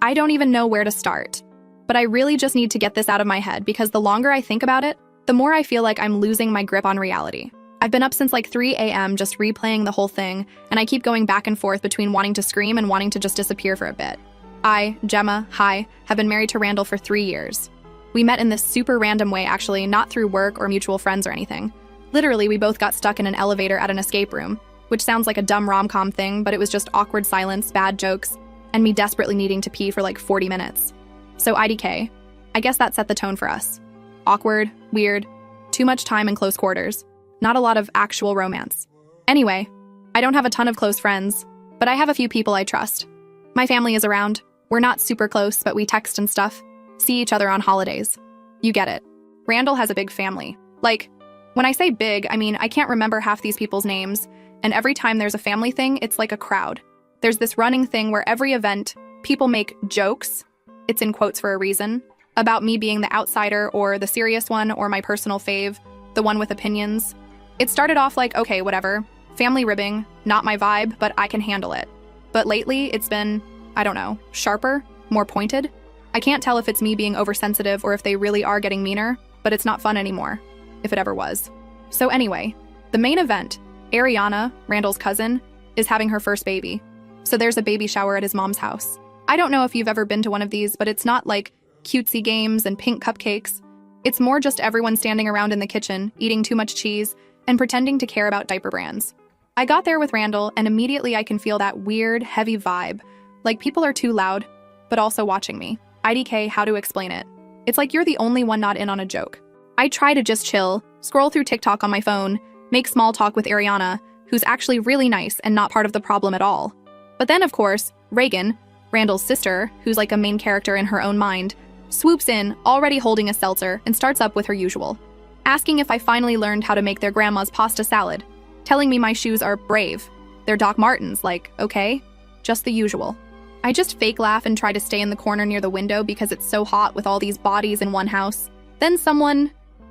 I don't even know where to start. But I really just need to get this out of my head because the longer I think about it, the more I feel like I'm losing my grip on reality. I've been up since like 3 a.m. just replaying the whole thing, and I keep going back and forth between wanting to scream and wanting to just disappear for a bit. I, Gemma, hi, have been married to Randall for 3 years. We met in this super random way actually, not through work or mutual friends or anything. Literally, we both got stuck in an elevator at an escape room, which sounds like a dumb rom-com thing, but it was just awkward silence, bad jokes, and me desperately needing to pee for like 40 minutes. So IDK, I guess that set the tone for us. Awkward, weird, too much time in close quarters. Not a lot of actual romance. Anyway, I don't have a ton of close friends, but I have a few people I trust. My family is around. We're not super close, but we text and stuff. See each other on holidays. You get it. Randall has a big family. Like, when I say big, I mean I can't remember half these people's names, and every time there's a family thing, it's like a crowd. There's this running thing where every event, people make jokes, it's in quotes for a reason, about me being the outsider or the serious one or my personal fave, the one with opinions. It started off like, okay, whatever, family ribbing, not my vibe, but I can handle it. But lately, it's been, I don't know, sharper, more pointed. I can't tell if it's me being oversensitive or if they really are getting meaner, but it's not fun anymore, if it ever was. So anyway, the main event, Ariana, Randall's cousin, is having her first baby. So there's a baby shower at his mom's house. I don't know if you've ever been to one of these, but it's not like cutesy games and pink cupcakes. It's more just everyone standing around in the kitchen, eating too much cheese, and pretending to care about diaper brands. I got there with Randall, and immediately I can feel that weird, heavy vibe. Like people are too loud, but also watching me. IDK, how to explain it? It's like you're the only one not in on a joke. I try to just chill, scroll through TikTok on my phone, make small talk with Ariana, who's actually really nice and not part of the problem at all. But then, of course, Reagan, Randall's sister, who's like a main character in her own mind, swoops in, already holding a seltzer, and starts up with her usual. Asking if I finally learned how to make their grandma's pasta salad, telling me my shoes are brave. They're Doc Martens, like, okay? Just the usual. I just fake laugh and try to stay in the corner near the window because it's so hot with all these bodies in one house. Then someone,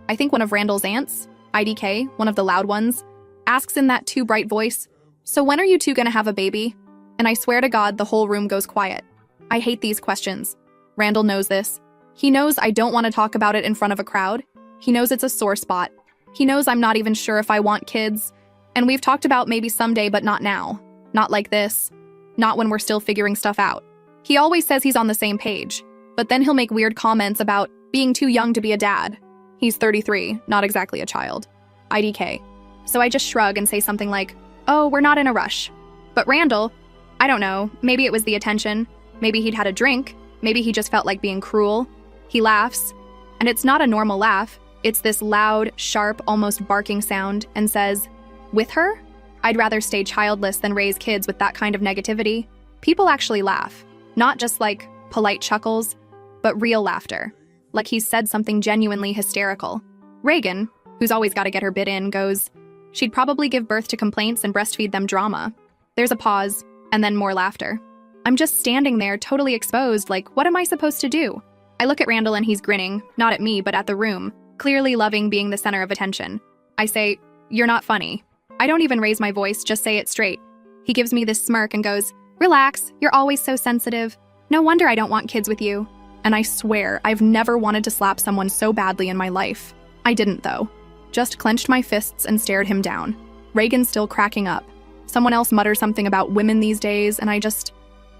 I think one of Randall's aunts, IDK, one of the loud ones, asks in that too bright voice, "So when are you two gonna have a baby?" And I swear to God, the whole room goes quiet. I hate these questions. Randall knows this. He knows I don't want to talk about it in front of a crowd. He knows it's a sore spot. He knows I'm not even sure if I want kids. And we've talked about maybe someday, but not now. Not like this. Not when we're still figuring stuff out. He always says he's on the same page, but then he'll make weird comments about being too young to be a dad. He's 33, not exactly a child. IDK. So I just shrug and say something like, "Oh, we're not in a rush." But Randall, I don't know, maybe it was the attention, maybe he'd had a drink, maybe he just felt like being cruel. He laughs, and it's not a normal laugh. It's this loud, sharp, almost barking sound, and says, "With her? I'd rather stay childless than raise kids with that kind of negativity." People actually laugh, not just like polite chuckles, but real laughter, like he's said something genuinely hysterical. Reagan, who's always got to get her bit in, goes, "She'd probably give birth to complaints and breastfeed them drama." There's a pause, and then more laughter. I'm just standing there, totally exposed, like, what am I supposed to do? I look at Randall and he's grinning, not at me, but at the room, clearly loving being the center of attention. I say, "You're not funny." I don't even raise my voice, just say it straight. He gives me this smirk and goes, "Relax, you're always so sensitive. No wonder I don't want kids with you." And I swear, I've never wanted to slap someone so badly in my life. I didn't, though. Just clenched my fists and stared him down. Reagan's still cracking up. Someone else mutters something about women these days, and I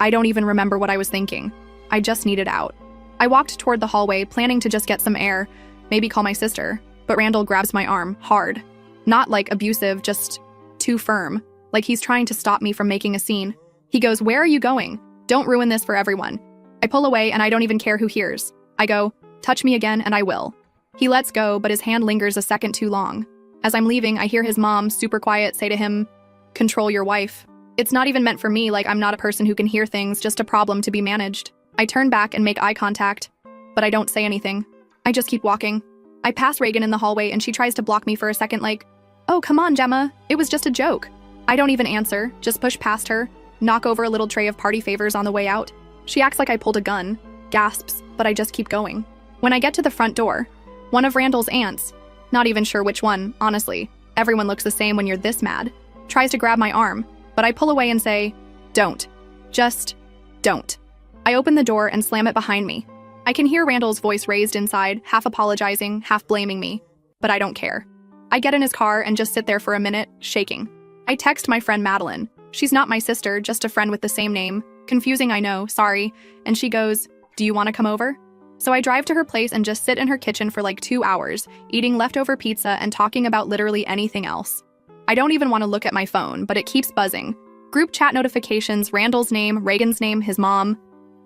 don't even remember what I was thinking. I just needed out. I walked toward the hallway, planning to just get some air, maybe call my sister, but Randall grabs my arm, hard. Not like abusive, just too firm, like he's trying to stop me from making a scene. He goes, "Where are you going? Don't ruin this for everyone." I pull away and I don't even care who hears. I go, "Touch me again and I will." He lets go, but his hand lingers a second too long. As I'm leaving, I hear his mom, super quiet, say to him, "Control your wife." It's not even meant for me, like I'm not a person who can hear things, just a problem to be managed. I turn back and make eye contact, but I don't say anything. I just keep walking. I pass Reagan in the hallway and she tries to block me for a second like, "Oh, come on, Gemma, it was just a joke." I don't even answer, just push past her, knock over a little tray of party favors on the way out. She acts like I pulled a gun, gasps, but I just keep going. When I get to the front door, one of Randall's aunts, not even sure which one, honestly, everyone looks the same when you're this mad, tries to grab my arm, but I pull away and say, "Don't. Just don't." I open the door and slam it behind me. I can hear Randall's voice raised inside, half apologizing, half blaming me. But I don't care. I get in his car and just sit there for a minute, shaking. I text my friend Madeline. She's not my sister, just a friend with the same name. Confusing, I know, sorry. And she goes, "Do you want to come over?" So I drive to her place and just sit in her kitchen for like 2 hours, eating leftover pizza and talking about literally anything else. I don't even want to look at my phone, but it keeps buzzing. Group chat notifications, Randall's name, Reagan's name, his mom.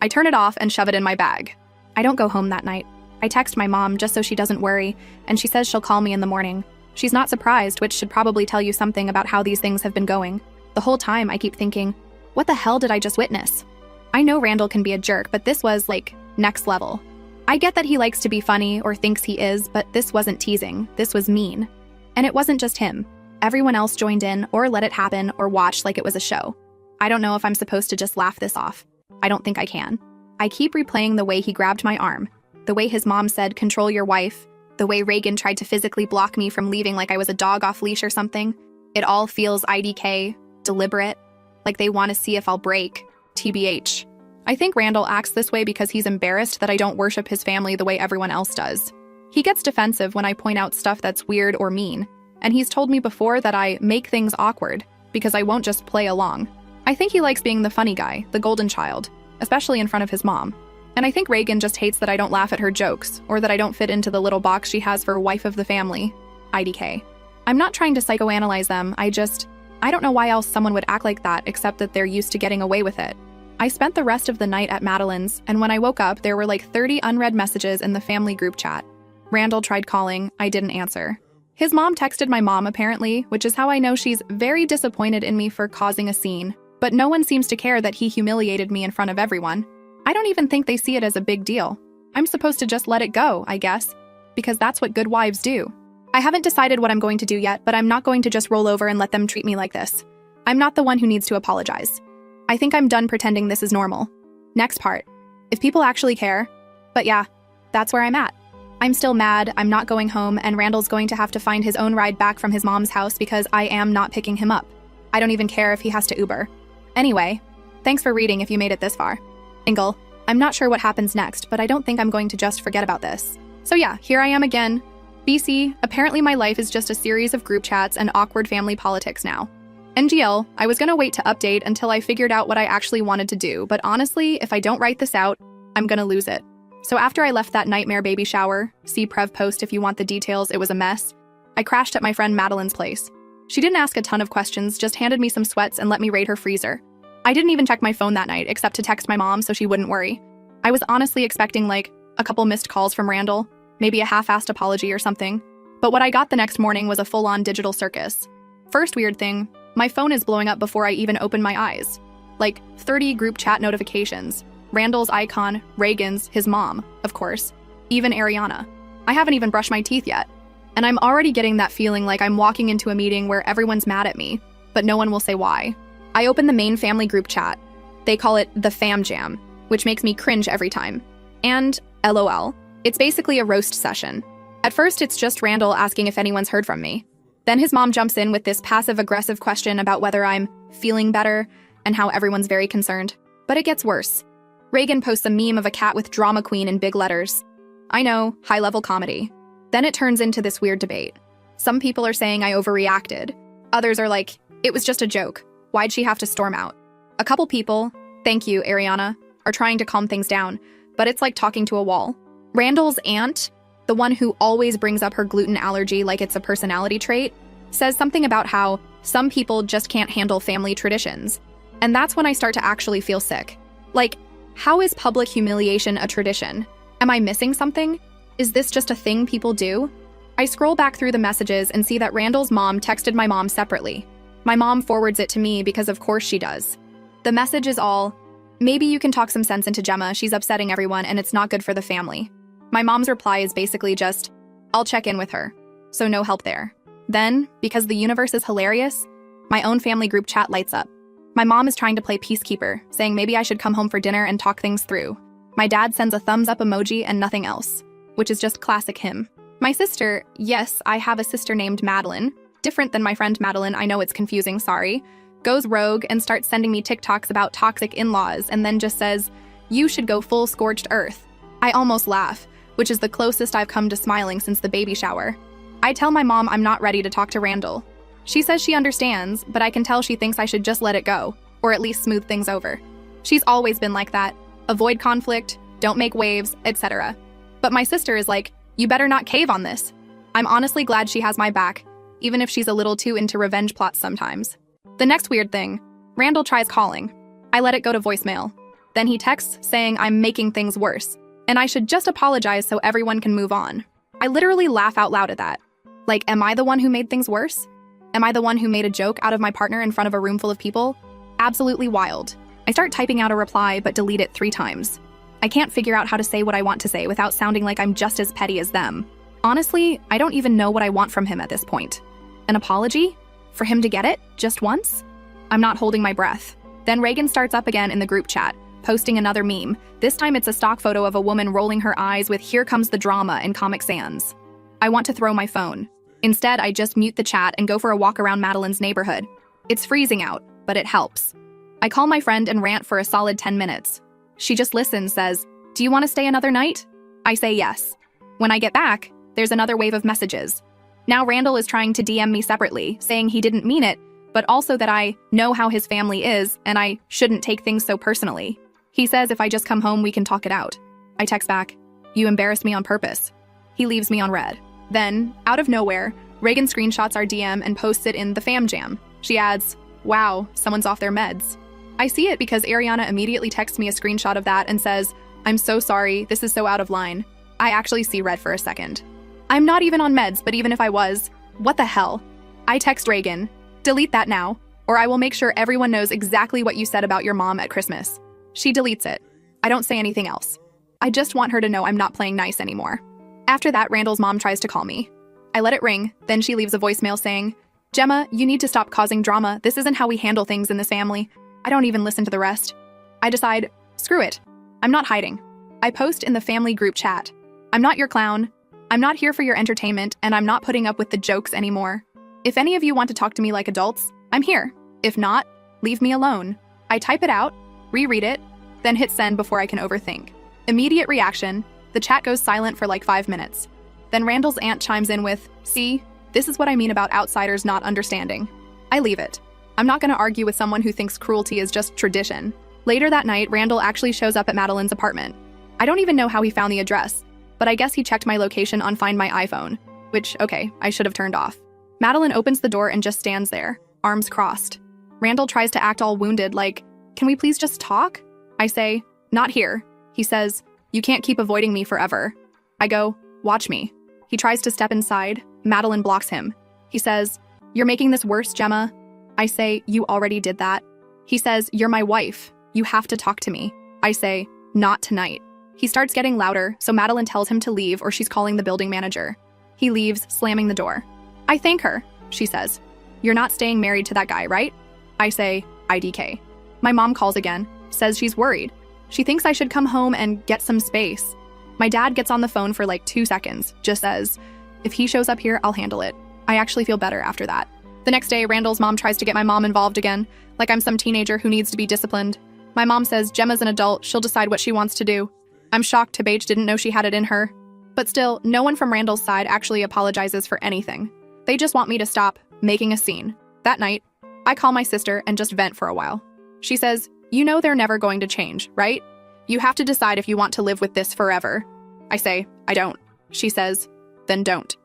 I turn it off and shove it in my bag. I don't go home that night. I text my mom just so she doesn't worry, and she says she'll call me in the morning. She's not surprised, which should probably tell you something about how these things have been going. The whole time I keep thinking, what the hell did I just witness? I know Randall can be a jerk, but this was, like, next level. I get that he likes to be funny or thinks he is, but this wasn't teasing, this was mean. And it wasn't just him. Everyone else joined in or let it happen or watched like it was a show. I don't know if I'm supposed to just laugh this off. I don't think I can. I keep replaying the way he grabbed my arm, the way his mom said, "Control your wife," the way Reagan tried to physically block me from leaving like I was a dog off leash or something. It all feels IDK, deliberate, like they want to see if I'll break, TBH. I think Randall acts this way because he's embarrassed that I don't worship his family the way everyone else does. He gets defensive when I point out stuff that's weird or mean, and he's told me before that I make things awkward because I won't just play along. I think he likes being the funny guy, the golden child, especially in front of his mom. And I think Reagan just hates that I don't laugh at her jokes, or that I don't fit into the little box she has for wife of the family, IDK. I'm not trying to psychoanalyze them, I don't know why else someone would act like that except that they're used to getting away with it. I spent the rest of the night at Madeline's, and when I woke up, there were like 30 unread messages in the family group chat. Randall tried calling, I didn't answer. His mom texted my mom apparently, which is how I know she's very disappointed in me for causing a scene. But no one seems to care that he humiliated me in front of everyone. I don't even think they see it as a big deal. I'm supposed to just let it go, I guess, because that's what good wives do. I haven't decided what I'm going to do yet, but I'm not going to just roll over and let them treat me like this. I'm not the one who needs to apologize. I think I'm done pretending this is normal. Next part. If people actually care. But yeah, that's where I'm at. I'm still mad, I'm not going home, and Randall's going to have to find his own ride back from his mom's house because I am not picking him up. I don't even care if he has to Uber. Anyway, thanks for reading if you made it this far. Ingle, I'm not sure what happens next, but I don't think I'm going to just forget about this. So yeah, here I am again. BC, apparently my life is just a series of group chats and awkward family politics now. NGL, I was gonna wait to update until I figured out what I actually wanted to do, but honestly, if I don't write this out, I'm gonna lose it. So after I left that nightmare baby shower, see Prev post if you want the details, it was a mess, I crashed at my friend Madeline's place. She didn't ask a ton of questions, just handed me some sweats and let me raid her freezer. I didn't even check my phone that night, except to text my mom so she wouldn't worry. I was honestly expecting like a couple missed calls from Randall, maybe a half-assed apology or something. But what I got the next morning was a full-on digital circus. First weird thing, my phone is blowing up before I even open my eyes. Like 30 group chat notifications, Randall's icon, Reagan's, his mom, of course, even Ariana. I haven't even brushed my teeth yet. And I'm already getting that feeling like I'm walking into a meeting where everyone's mad at me, but no one will say why. I open the main family group chat. They call it the Fam Jam, which makes me cringe every time. And LOL, it's basically a roast session. At first, it's just Randall asking if anyone's heard from me. Then his mom jumps in with this passive-aggressive question about whether I'm feeling better and how everyone's very concerned. But it gets worse. Reagan posts a meme of a cat with drama queen in big letters. I know, high-level comedy. Then it turns into this weird debate. Some people are saying I overreacted. Others are like, it was just a joke. Why'd she have to storm out? A couple people, thank you, Ariana, are trying to calm things down, but it's like talking to a wall. Randall's aunt, the one who always brings up her gluten allergy like it's a personality trait, says something about how some people just can't handle family traditions. And that's when I start to actually feel sick. Like, how is public humiliation a tradition? Am I missing something? Is this just a thing people do? I scroll back through the messages and see that Randall's mom texted my mom separately. My mom forwards it to me because of course she does. The message is all, maybe you can talk some sense into Gemma, she's upsetting everyone and it's not good for the family. My mom's reply is basically just, I'll check in with her. So no help there. Then, because the universe is hilarious, my own family group chat lights up. My mom is trying to play peacekeeper, saying maybe I should come home for dinner and talk things through. My dad sends a thumbs up emoji and nothing else, which is just classic him. My sister, yes, I have a sister named Madeline, different than my friend Madeline, I know it's confusing, sorry, goes rogue and starts sending me TikToks about toxic in-laws and then just says, You should go full scorched earth. I almost laugh, which is the closest I've come to smiling since the baby shower. I tell my mom I'm not ready to talk to Randall. She says she understands, but I can tell she thinks I should just let it go, or at least smooth things over. She's always been like that. Avoid conflict, don't make waves, etc. But my sister is like, you better not cave on this. I'm honestly glad she has my back, even if she's a little too into revenge plots sometimes. The next weird thing, Randall tries calling. I let it go to voicemail. Then he texts saying I'm making things worse, and I should just apologize so everyone can move on. I literally laugh out loud at that. Like, am I the one who made things worse? Am I the one who made a joke out of my partner in front of a room full of people? Absolutely wild. I start typing out a reply but delete it 3 times. I can't figure out how to say what I want to say without sounding like I'm just as petty as them. Honestly, I don't even know what I want from him at this point. An apology? For him to get it? Just once? I'm not holding my breath. Then Reagan starts up again in the group chat, posting another meme. This time it's a stock photo of a woman rolling her eyes with "Here comes the drama" in Comic Sans. I want to throw my phone. Instead, I just mute the chat and go for a walk around Madeline's neighborhood. It's freezing out, but it helps. I call my friend and rant for a solid 10 minutes. She just listens, says, "Do you want to stay another night?" I say yes. When I get back, there's another wave of messages. Now Randall is trying to DM me separately, saying he didn't mean it, but also that I know how his family is and I shouldn't take things so personally. He says if I just come home, we can talk it out. I text back, "You embarrassed me on purpose." He leaves me on read. Then, out of nowhere, Reagan screenshots our DM and posts it in the fam jam. She adds, "Wow, someone's off their meds." I see it because Ariana immediately texts me a screenshot of that and says, "I'm so sorry, this is so out of line." I actually see red for a second. I'm not even on meds, but even if I was, what the hell? I text Reagan, "Delete that now, or I will make sure everyone knows exactly what you said about your mom at Christmas." She deletes it. I don't say anything else. I just want her to know I'm not playing nice anymore. After that, Randall's mom tries to call me. I let it ring, then she leaves a voicemail saying, "Gemma, you need to stop causing drama. This isn't how we handle things in this family." I don't even listen to the rest. I decide, screw it. I'm not hiding. I post in the family group chat. I'm not your clown. I'm not here for your entertainment, and I'm not putting up with the jokes anymore. If any of you want to talk to me like adults, I'm here. If not, leave me alone. I type it out, reread it, then hit send before I can overthink. Immediate reaction, the chat goes silent for like 5 minutes. Then Randall's aunt chimes in with, "See, this is what I mean about outsiders not understanding." I leave it. I'm not going to argue with someone who thinks cruelty is just tradition. Later that night, Randall actually shows up at Madeline's apartment. I don't even know how he found the address, but I guess he checked my location on Find My iPhone, which, okay, I should have turned off. Madeline opens the door and just stands there, arms crossed. Randall tries to act all wounded, like, "Can we please just talk?" I say, "Not here." He says, "You can't keep avoiding me forever." I go, "Watch me." He tries to step inside. Madeline blocks him. He says, "You're making this worse, Gemma." I say, "You already did that." He says, "You're my wife. You have to talk to me." I say, "Not tonight." He starts getting louder, so Madeline tells him to leave or she's calling the building manager. He leaves, slamming the door. I thank her, she says. "You're not staying married to that guy, right?" I say, "IDK." My mom calls again, says she's worried. She thinks I should come home and get some space. My dad gets on the phone for like 2 seconds, just says, "If he shows up here, I'll handle it." I actually feel better after that. The next day, Randall's mom tries to get my mom involved again, like I'm some teenager who needs to be disciplined. My mom says Gemma's an adult, she'll decide what she wants to do. I'm shocked Tabage didn't know she had it in her. But still, no one from Randall's side actually apologizes for anything. They just want me to stop making a scene. That night, I call my sister and just vent for a while. She says, "You know they're never going to change, right? You have to decide if you want to live with this forever." I say, "I don't." She says, "Then don't."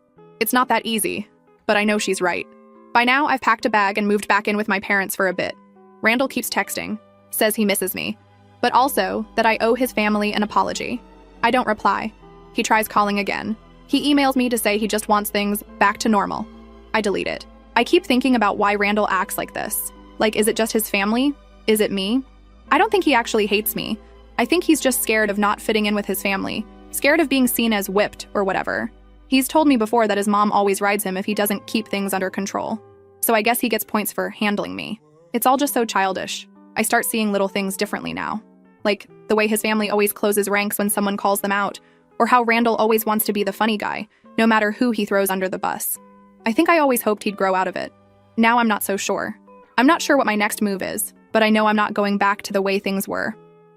It's not that easy, but I know she's right. By now, I've packed a bag and moved back in with my parents for a bit. Randall keeps texting, says he misses me, but also that I owe his family an apology. I don't reply. He tries calling again. He emails me to say he just wants things back to normal. I delete it. I keep thinking about why Randall acts like this. Like, is it just his family? Is it me? I don't think he actually hates me. I think he's just scared of not fitting in with his family, scared of being seen as whipped or whatever. He's told me before that his mom always rides him if he doesn't keep things under control. So I guess he gets points for handling me. It's all just so childish. I start seeing little things differently now. Like the way his family always closes ranks when someone calls them out, or how Randall always wants to be the funny guy, no matter who he throws under the bus. I think I always hoped he'd grow out of it. Now I'm not so sure. I'm not sure what my next move is, but I know I'm not going back to the way things were.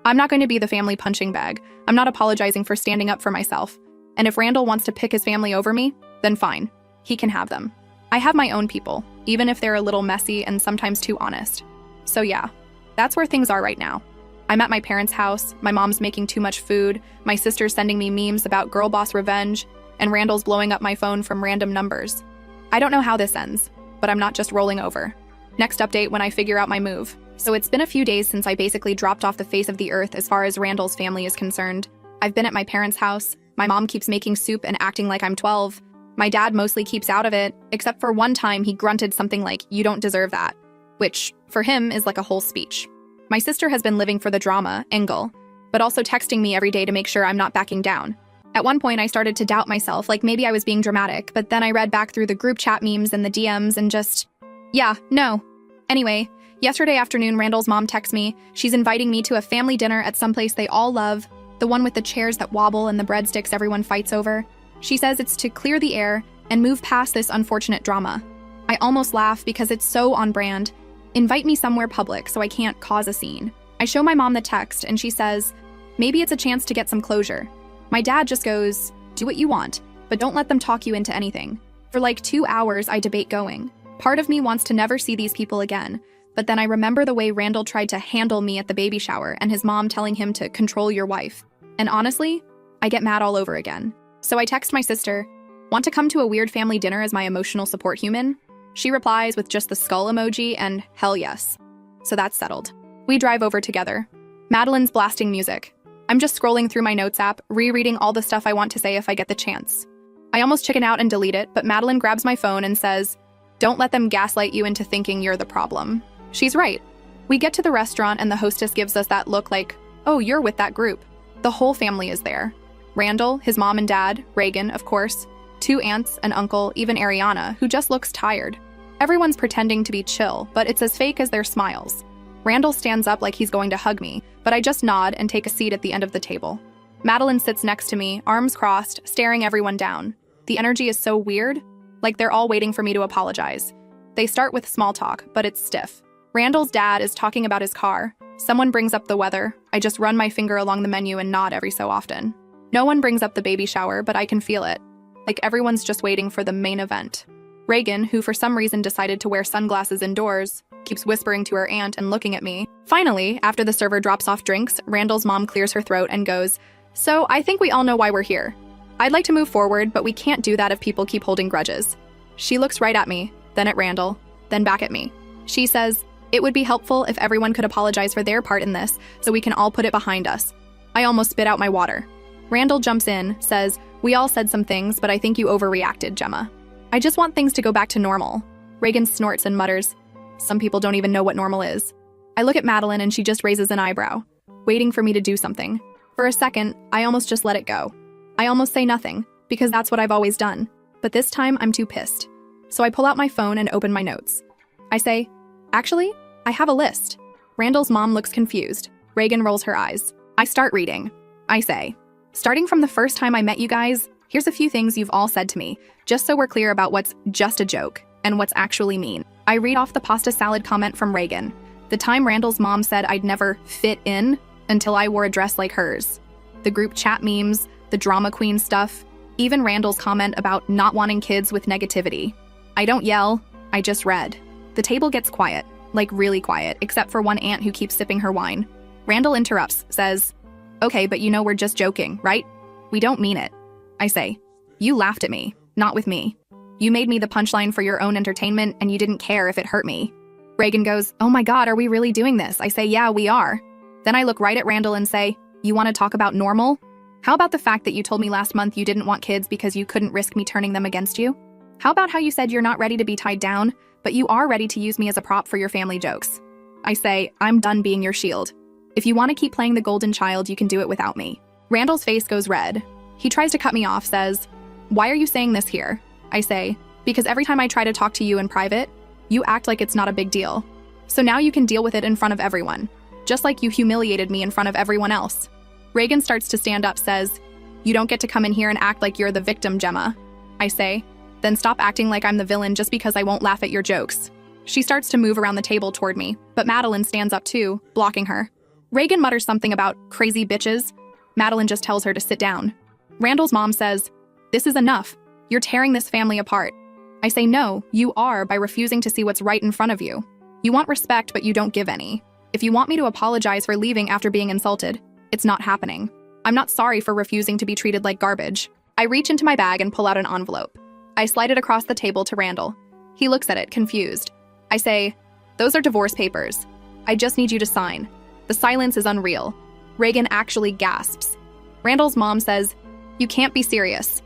I'm not going to be the family punching bag. I'm not apologizing for standing up for myself. And if Randall wants to pick his family over me, then fine. He can have them. I have my own people, even if they're a little messy and sometimes too honest. So yeah, that's where things are right now. I'm at my parents' house, my mom's making too much food, my sister's sending me memes about girl boss revenge, and Randall's blowing up my phone from random numbers. I don't know how this ends, but I'm not just rolling over. Next update when I figure out my move. So it's been a few days since I basically dropped off the face of the earth as far as Randall's family is concerned. I've been at my parents' house, my mom keeps making soup and acting like I'm 12. My dad mostly keeps out of it, except for one time he grunted something like, "You don't deserve that," which, for him, is like a whole speech. My sister has been living for the drama, Engel, but also texting me every day to make sure I'm not backing down. At one point, I started to doubt myself, like maybe I was being dramatic, but then I read back through the group chat memes and the DMs and just, yeah, no. Anyway, yesterday afternoon, Randall's mom texts me. She's inviting me to a family dinner at some place they all love, the one with the chairs that wobble and the breadsticks everyone fights over. She says it's to clear the air and move past this unfortunate drama. I almost laugh because it's so on brand. Invite me somewhere public so I can't cause a scene. I show my mom the text and she says, maybe it's a chance to get some closure. My dad just goes, do what you want, but don't let them talk you into anything. For like 2 hours, I debate going. Part of me wants to never see these people again, but then I remember the way Randall tried to handle me at the baby shower and his mom telling him to control your wife. And honestly, I get mad all over again. So I text my sister, want to come to a weird family dinner as my emotional support human? She replies with just the skull emoji and hell yes. So that's settled. We drive over together. Madeline's blasting music. I'm just scrolling through my notes app, rereading all the stuff I want to say if I get the chance. I almost chicken out and delete it, but Madeline grabs my phone and says, don't let them gaslight you into thinking you're the problem. She's right. We get to the restaurant and the hostess gives us that look like, oh, you're with that group. The whole family is there. Randall, his mom and dad, Reagan, of course, 2 aunts, an uncle, even Ariana, who just looks tired. Everyone's pretending to be chill, but it's as fake as their smiles. Randall stands up like he's going to hug me, but I just nod and take a seat at the end of the table. Madeline sits next to me, arms crossed, staring everyone down. The energy is so weird, like they're all waiting for me to apologize. They start with small talk, but it's stiff. Randall's dad is talking about his car. Someone brings up the weather. I just run my finger along the menu and nod every so often. No one brings up the baby shower, but I can feel it. Like everyone's just waiting for the main event. Reagan, who for some reason decided to wear sunglasses indoors, keeps whispering to her aunt and looking at me. Finally, after the server drops off drinks, Randall's mom clears her throat and goes, so I think we all know why we're here. I'd like to move forward, but we can't do that if people keep holding grudges. She looks right at me, then at Randall, then back at me. She says, it would be helpful if everyone could apologize for their part in this so we can all put it behind us. I almost spit out my water. Randall jumps in, says, we all said some things, but I think you overreacted, Gemma. I just want things to go back to normal. Reagan snorts and mutters, some people don't even know what normal is. I look at Madeline and she just raises an eyebrow, waiting for me to do something. For a second, I almost just let it go. I almost say nothing, because that's what I've always done. But this time, I'm too pissed. So I pull out my phone and open my notes. I say, actually, I have a list. Randall's mom looks confused. Reagan rolls her eyes. I start reading. I say, starting from the first time I met you guys, here's a few things you've all said to me, just so we're clear about what's just a joke and what's actually mean. I read off the pasta salad comment from Reagan. The time Randall's mom said I'd never fit in until I wore a dress like hers. The group chat memes, the drama queen stuff, even Randall's comment about not wanting kids with negativity. I don't yell, I just read. The table gets quiet, like really quiet, except for one aunt who keeps sipping her wine. Randall interrupts, says, okay, but you know we're just joking, right? We don't mean it. I say, you laughed at me, not with me. You made me the punchline for your own entertainment and you didn't care if it hurt me. Reagan goes, oh my God, are we really doing this? I say, yeah, we are. Then I look right at Randall and say, you want to talk about normal? How about the fact that you told me last month you didn't want kids because you couldn't risk me turning them against you? How about how you said you're not ready to be tied down, but you are ready to use me as a prop for your family jokes? I say, I'm done being your shield. If you want to keep playing the golden child, you can do it without me. Randall's face goes red. He tries to cut me off, says, why are you saying this here? I say, because every time I try to talk to you in private, you act like it's not a big deal. So now you can deal with it in front of everyone, just like you humiliated me in front of everyone else. Reagan starts to stand up, says, you don't get to come in here and act like you're the victim, Gemma. I say, then stop acting like I'm the villain just because I won't laugh at your jokes. She starts to move around the table toward me, but Madeline stands up too, blocking her. Reagan mutters something about crazy bitches. Madeline just tells her to sit down. Randall's mom says, "This is enough. You're tearing this family apart." I say, "No, you are by refusing to see what's right in front of you. You want respect, but you don't give any. If you want me to apologize for leaving after being insulted, it's not happening. I'm not sorry for refusing to be treated like garbage." I reach into my bag and pull out an envelope. I slide it across the table to Randall. He looks at it, confused. I say, "Those are divorce papers. I just need you to sign." The silence is unreal. Reagan actually gasps. Randall's mom says, "You can't be serious."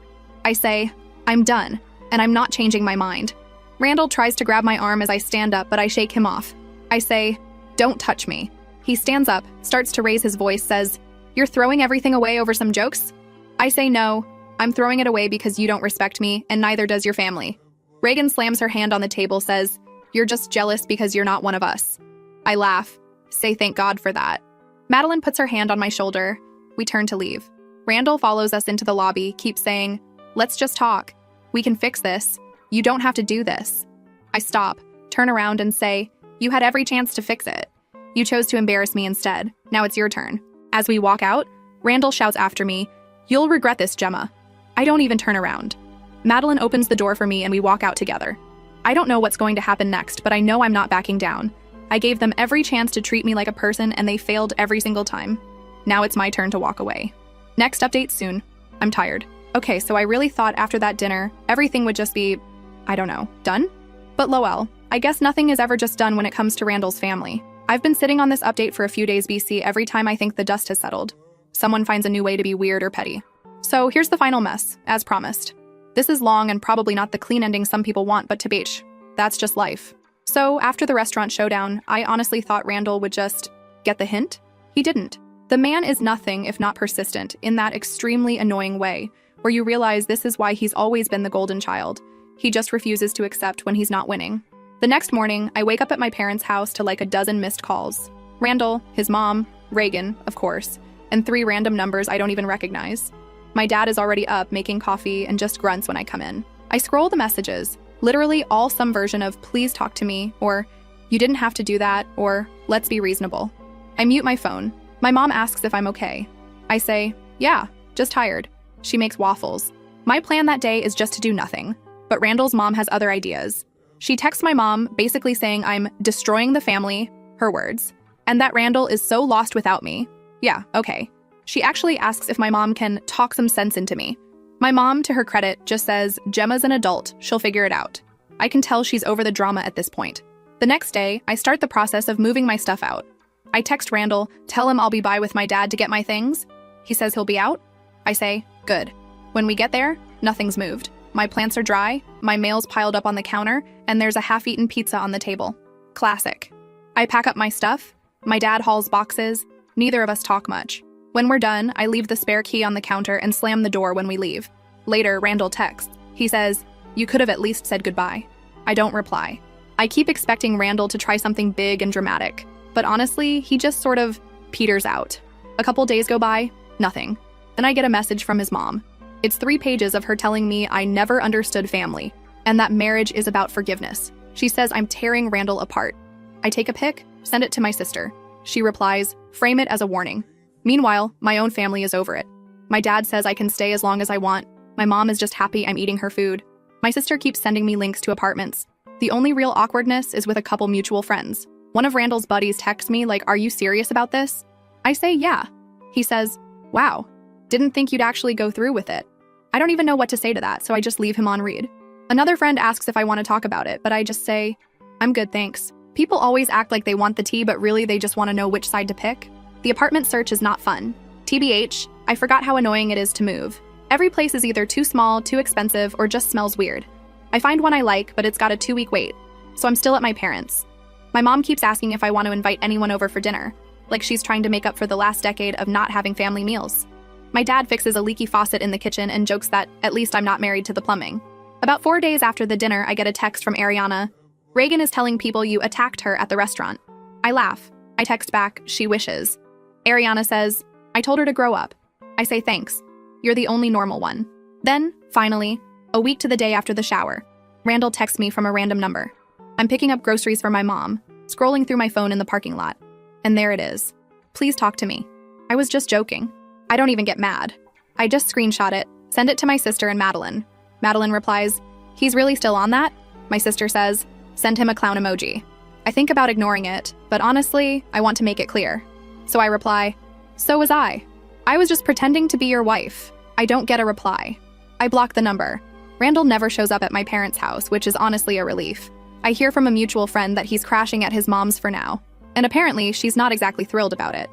I say, "I'm done, and I'm not changing my mind." Randall tries to grab my arm as I stand up, but I shake him off. I say, "Don't touch me." He stands up, starts to raise his voice, says, "You're throwing everything away over some jokes?" I say, "No, I'm throwing it away because you don't respect me, and neither does your family." Reagan slams her hand on the table, says, "You're just jealous because you're not one of us." I laugh, say thank God for that. Madeline puts her hand on my shoulder. We turn to leave. Randall follows us into the lobby, keeps saying, "Let's just talk. We can fix this. You don't have to do this." I stop, turn around and say, "You had every chance to fix it. You chose to embarrass me instead. Now it's your turn." As we walk out, Randall shouts after me, "You'll regret this, Gemma." I don't even turn around. Madeline opens the door for me and we walk out together. I don't know what's going to happen next, but I know I'm not backing down. I gave them every chance to treat me like a person and they failed every single time. Now it's my turn to walk away. Next update soon. I'm tired. Okay, so I really thought after that dinner, everything would just be, I don't know, done? But lol, I guess nothing is ever just done when it comes to Randall's family. I've been sitting on this update for a few days BC every time I think the dust has settled. Someone finds a new way to be weird or petty. So here's the final mess, as promised. This is long and probably not the clean ending some people want, but tabich. That's just life. So after the restaurant showdown, I honestly thought Randall would just get the hint. He didn't. The man is nothing if not persistent in that extremely annoying way, where you realize this is why he's always been the golden child. He just refuses to accept when he's not winning. The next morning, I wake up at my parents' house to like a dozen missed calls. Randall, his mom, Reagan, of course, and 3 random numbers I don't even recognize. My dad is already up making coffee and just grunts when I come in. I scroll the messages, literally all some version of "please talk to me," or "you didn't have to do that," or "let's be reasonable." I mute my phone. My mom asks if I'm okay. I say, "Yeah, just tired." She makes waffles. My plan that day is just to do nothing, but Randall's mom has other ideas. She texts my mom basically saying I'm destroying the family, her words, and that Randall is so lost without me. Yeah, okay. She actually asks if my mom can talk some sense into me. My mom, to her credit, just says, "Gemma's an adult, she'll figure it out." I can tell she's over the drama at this point. The next day, I start the process of moving my stuff out. I text Randall, tell him I'll be by with my dad to get my things. He says he'll be out. I say, good. When we get there, nothing's moved. My plants are dry, my mail's piled up on the counter, and there's a half-eaten pizza on the table. Classic. I pack up my stuff. My dad hauls boxes. Neither of us talk much. When we're done, I leave the spare key on the counter and slam the door when we leave. Later, Randall texts. He says, "You could have at least said goodbye." I don't reply. I keep expecting Randall to try something big and dramatic, but honestly, he just sort of peters out. A couple days go by, nothing. Then I get a message from his mom. It's 3 pages of her telling me I never understood family, and that marriage is about forgiveness. She says I'm tearing Randall apart. I take a pic, send it to my sister. She replies, "Frame it as a warning." Meanwhile, my own family is over it. My dad says I can stay as long as I want. My mom is just happy I'm eating her food. My sister keeps sending me links to apartments. The only real awkwardness is with a couple mutual friends. One of Randall's buddies texts me like, "Are you serious about this?" I say, "Yeah." He says, "Wow, didn't think you'd actually go through with it." I don't even know what to say to that, so I just leave him on read. Another friend asks if I want to talk about it, but I just say, "I'm good, thanks." People always act like they want the tea, but really they just want to know which side to pick. The apartment search is not fun. TBH, I forgot how annoying it is to move. Every place is either too small, too expensive, or just smells weird. I find one I like, but it's got a 2-week wait, so I'm still at my parents'. My mom keeps asking if I want to invite anyone over for dinner, like she's trying to make up for the last decade of not having family meals. My dad fixes a leaky faucet in the kitchen and jokes that at least I'm not married to the plumbing. About 4 days after the dinner, I get a text from Ariana. "Reagan is telling people you attacked her at the restaurant." I laugh. I text back, "She wishes." Ariana says, "I told her to grow up." I say, "Thanks. You're the only normal one." Then, finally, a week to the day after the shower, Randall texts me from a random number. I'm picking up groceries for my mom, scrolling through my phone in the parking lot. And there it is. Please talk to me. I was just joking. I don't even get mad. I just screenshot it, send it to my sister and Madeline. Madeline replies, he's really still on that? My sister says, send him a clown emoji. I think about ignoring it, but honestly, I want to make it clear. So I reply, so was I. I was just pretending to be your wife. I don't get a reply. I block the number. Randall never shows up at my parents' house, which is honestly a relief. I hear from a mutual friend that he's crashing at his mom's for now, and apparently she's not exactly thrilled about it.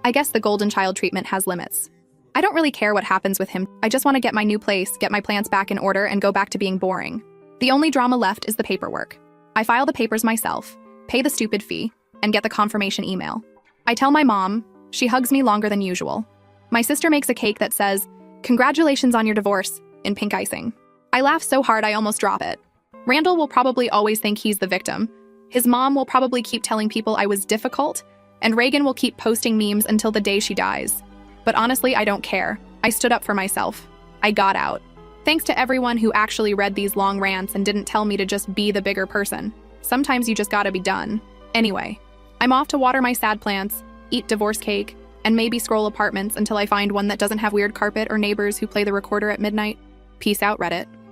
I guess the golden child treatment has limits. I don't really care what happens with him. I just want to get my new place, get my plants back in order, and go back to being boring. The only drama left is the paperwork. I file the papers myself, pay the stupid fee, and get the confirmation email. I tell my mom. She hugs me longer than usual. My sister makes a cake that says, congratulations on your divorce, in pink icing. I laugh so hard I almost drop it. Randall will probably always think he's the victim. His mom will probably keep telling people I was difficult, and Reagan will keep posting memes until the day she dies. But honestly, I don't care. I stood up for myself. I got out. Thanks to everyone who actually read these long rants and didn't tell me to just be the bigger person. Sometimes you just gotta be done. Anyway, I'm off to water my sad plants, eat divorce cake, and maybe scroll apartments until I find one that doesn't have weird carpet or neighbors who play the recorder at midnight. Peace out, Reddit.